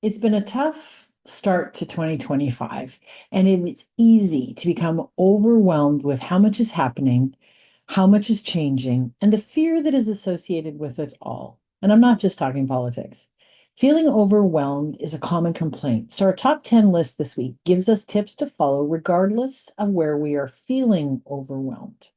It's been a tough start to 2025, and it's easy to become overwhelmed with how much is happening, how much is changing, and the fear that is associated with it all. And I'm not just talking politics. Feeling overwhelmed is a common complaint. So, our top 10 list this week gives us tips to follow regardless of where we are feeling overwhelmed.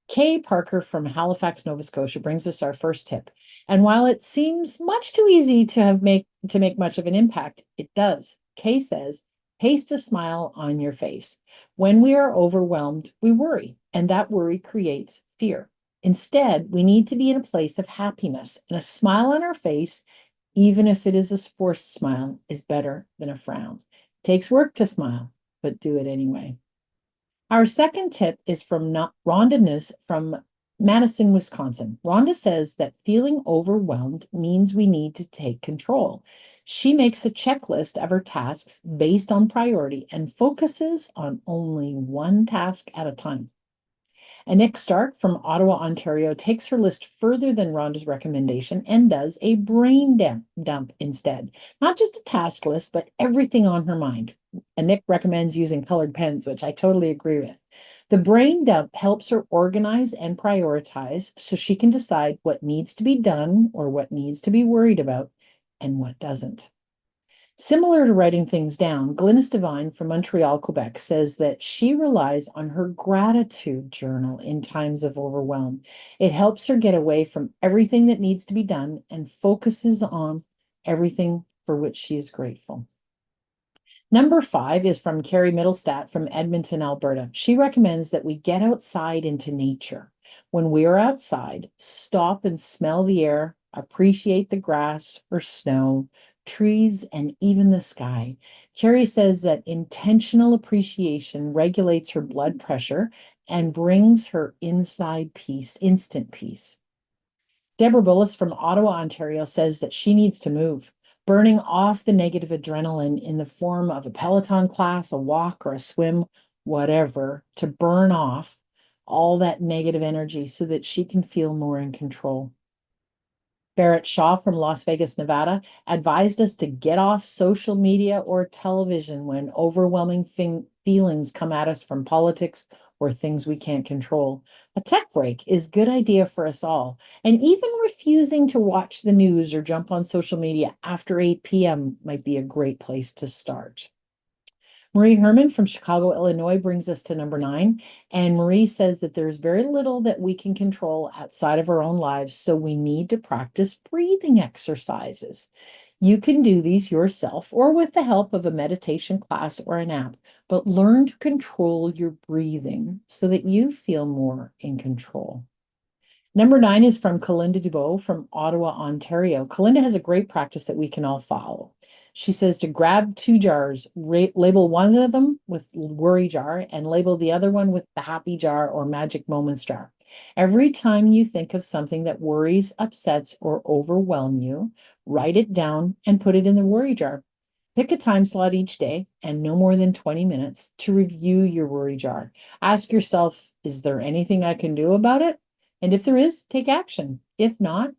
Kay Parker from Halifax, Nova Scotia brings us our first tip. And while it seems much too easy to make much of an impact, it does. Kay says, paste a smile on your face. When we are overwhelmed, we worry, and that worry creates fear. Instead, we need to be in a place of happiness, and a smile on our face, even if it is a forced smile, is better than a frown. It takes work to smile, but do it anyway. Our second tip is from Rhonda Nuss from Madison, Wisconsin. Rhonda says that feeling overwhelmed means we need to take control. She makes a checklist of her tasks based on priority and focuses on only one task at a time. And Nick Stark from Ottawa, Ontario takes her list further than Rhonda's recommendation and does a brain dump instead. Not just a task list, but everything on her mind. And Nick recommends using colored pens, which I totally agree with. The brain dump helps her organize and prioritize so she can decide what needs to be done or what needs to be worried about and what doesn't. Similar to writing things down, Glynis Devine from Montreal, Quebec says that she relies on her gratitude journal in times of overwhelm. It helps her get away from everything that needs to be done and focuses on everything for which she is grateful. Number 5 is from Carrie Middlestat from Edmonton, Alberta. She recommends that we get outside into nature. When we are outside, stop and smell the air, appreciate the grass or snow, trees, and even the sky. Carrie says that intentional appreciation regulates her blood pressure and brings her inside peace, instant peace. Deborah Bullis from Ottawa, Ontario says that she needs to move, burning off the negative adrenaline in the form of a Peloton class, a walk, or a swim, whatever, to burn off all that negative energy so that she can feel more in control. Barrett Shaw from Las Vegas, Nevada, advised us to get off social media or television when overwhelming feelings come at us from politics or things we can't control. A tech break is a good idea for us all, and even refusing to watch the news or jump on social media after 8 p.m. might be a great place to start. Marie Herman from Chicago, Illinois brings us to number 9. And Marie says that there's very little that we can control outside of our own lives, so we need to practice breathing exercises. You can do these yourself or with the help of a meditation class or an app, but learn to control your breathing so that you feel more in control. Number 9 is from Kalinda Dubois from Ottawa, Ontario. Kalinda has a great practice that we can all follow. She says to grab 2 jars, label one of them with worry jar and label the other one with the happy jar or magic moments jar. Every time you think of something that worries, upsets, or overwhelm you, write it down and put it in the worry jar. Pick a time slot each day and no more than 20 minutes to review your worry jar. Ask yourself, is there anything I can do about it? And if there is, take action. If not,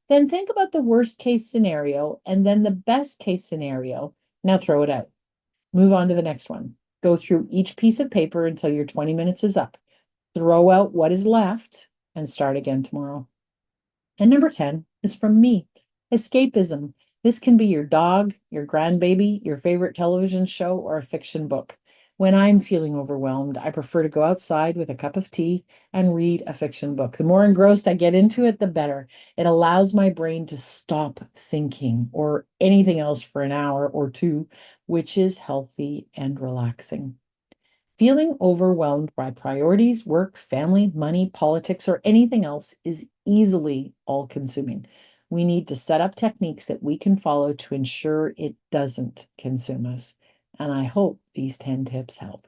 then think about the worst case scenario and then the best case scenario. Now throw it out. Move on to the next one. Go through each piece of paper until your 20 minutes is up. Throw out what is left and start again tomorrow. And number 10 is from me, escapism. This can be your dog, your grandbaby, your favorite television show, or a fiction book. When I'm feeling overwhelmed, I prefer to go outside with a cup of tea and read a fiction book. The more engrossed I get into it, the better. It allows my brain to stop thinking or anything else for an hour or two, which is healthy and relaxing. Feeling overwhelmed by priorities, work, family, money, politics, or anything else is easily all consuming. We need to set up techniques that we can follow to ensure it doesn't consume us. And I hope these 10 tips help.